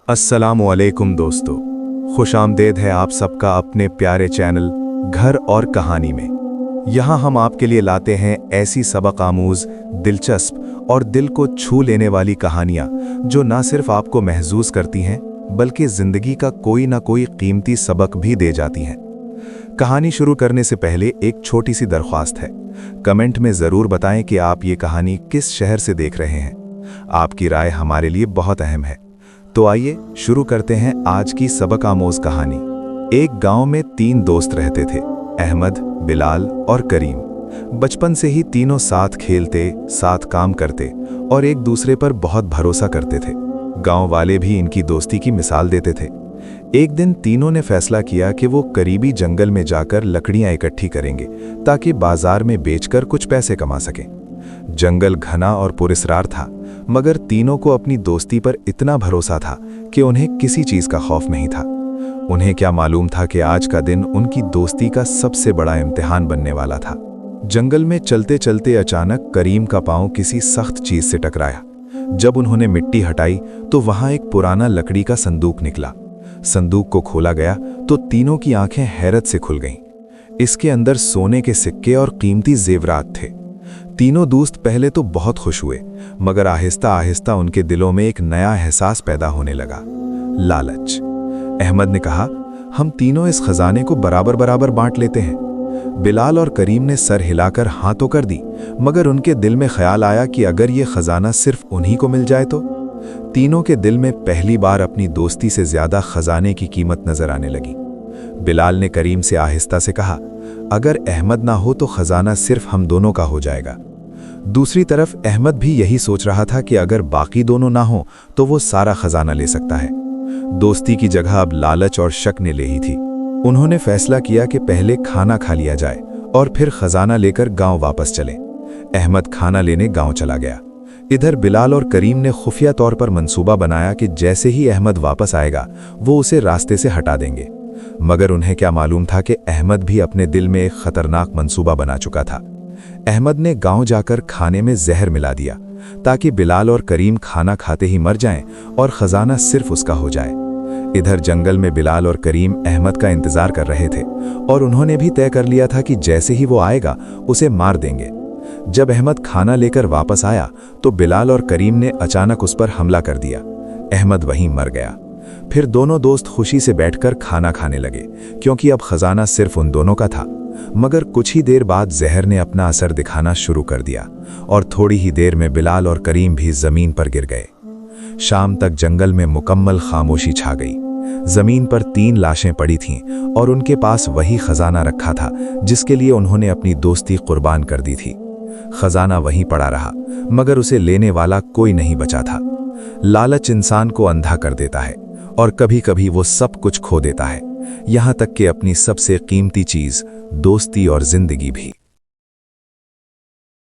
अस्सलामुअलैकुम दोस्तों, खुशामदेद है आप सबका अपने प्यारे चैनल घर और कहानी में। यहाँ हम आपके लिए लाते हैं ऐसी सबक आमूज, दिलचस्प और दिल को छू लेने वाली कहानियाँ जो ना सिर्फ आपको महजूज करती हैं बल्कि ज़िंदगी का कोई ना कोई कीमती सबक भी दे जाती हैं। कहानी शुरू करने से पहले एक छोटी सी दरख्वास्त है। कमेंट में ज़रूर बताएं कि आप ये कहानी किस शहर से देख रहे हैं। आपकी राय हमारे लिए बहुत अहम है। तो आइए शुरू करते हैं आज की सबक आमोज कहानी। एक गांव में 3 दोस्त रहते थे, अहमद, बिलाल और करीम। बचपन से ही तीनों साथ खेलते, साथ काम करते और एक दूसरे पर बहुत भरोसा करते थे। गांव वाले भी इनकी दोस्ती की मिसाल देते थे। एक दिन तीनों ने फैसला किया कि वो करीबी जंगल में जाकर लकड़ियां इकट्ठी करेंगे ताकि बाजार में बेचकर कुछ पैसे कमा सकें। जंगल घना और पुरस्कार था, मगर तीनों को अपनी दोस्ती पर इतना भरोसा था कि उन्हें किसी चीज का खौफ नहीं था। उन्हें क्या मालूम था कि आज का दिन उनकी दोस्ती का सबसे बड़ा इम्तिहान बनने वाला था। जंगल में चलते चलते अचानक करीम का पांव किसी सख्त चीज से टकराया। जब उन्होंने मिट्टी हटाई तो वहां एक पुराना लकड़ी का संदूक निकला। संदूक को खोला गया तो तीनों की आंखें हैरत से खुल गईं। इसके अंदर सोने के सिक्के और कीमती जेवरात थे। तीनों दोस्त पहले तो बहुत खुश हुए, मगर आहिस्ता आहिस्ता उनके दिलों में एक नया एहसास पैदा होने लगा, लालच। अहमद ने कहा, हम तीनों इस खजाने को बराबर बराबर बांट लेते हैं। बिलाल और करीम ने सर हिलाकर हाँ तो कर दी, मगर उनके दिल में ख्याल आया कि अगर ये खजाना सिर्फ उन्हीं को मिल जाए तो। तीनों के दिल में पहली बार अपनी दोस्ती से ज्यादा खजाने की कीमत नजर आने लगी। बिलाल ने करीम से आहिस्ता से कहा, अगर अहमद ना हो तो खजाना सिर्फ हम दोनों का हो जाएगा। दूसरी तरफ अहमद भी यही सोच रहा था कि अगर बाकी दोनों ना हो तो वो सारा खजाना ले सकता है। दोस्ती की जगह अब लालच और शक ने ले ही थी। उन्होंने फैसला किया कि पहले खाना खा लिया जाए और फिर खजाना लेकर गांव वापस चले। अहमद खाना लेने गांव चला गया। इधर बिलाल और करीम ने खुफिया तौर पर मंसूबा बनाया कि जैसे ही अहमद वापस आएगा वो उसे रास्ते से हटा देंगे। मगर उन्हें क्या मालूम था कि अहमद भी अपने दिल में एक खतरनाक मंसूबा बना चुका था। अहमद ने गांव जाकर खाने में जहर मिला दिया ताकि बिलाल और करीम खाना खाते ही मर जाएं और खजाना सिर्फ उसका हो जाए। इधर जंगल में बिलाल और करीम अहमद का इंतजार कर रहे थे और उन्होंने भी तय कर लिया था कि जैसे ही वो आएगा उसे मार देंगे। जब अहमद खाना लेकर वापस आया तो बिलाल और करीम ने अचानक उस पर हमला कर दिया। अहमद वहीं मर गया। फिर दोनों दोस्त खुशी से बैठकर खाना खाने लगे, क्योंकि अब खजाना सिर्फ उन दोनों का था। मगर कुछ ही देर बाद जहर ने अपना असर दिखाना शुरू कर दिया और थोड़ी ही देर में बिलाल और करीम भी जमीन पर गिर गए। शाम तक जंगल में मुकम्मल खामोशी छा गई। जमीन पर 3 लाशें पड़ी थीं और उनके पास वही खजाना रखा था जिसके लिए उन्होंने अपनी दोस्ती कुर्बान कर दी थी। खजाना वहीं पड़ा रहा, मगर उसे लेने वाला कोई नहीं बचा था। लालच इंसान को अंधा कर देता है और कभी कभी वो सब कुछ खो देता है, यहाँ तक कि अपनी सबसे कीमती चीज दोस्ती और जिंदगी भी।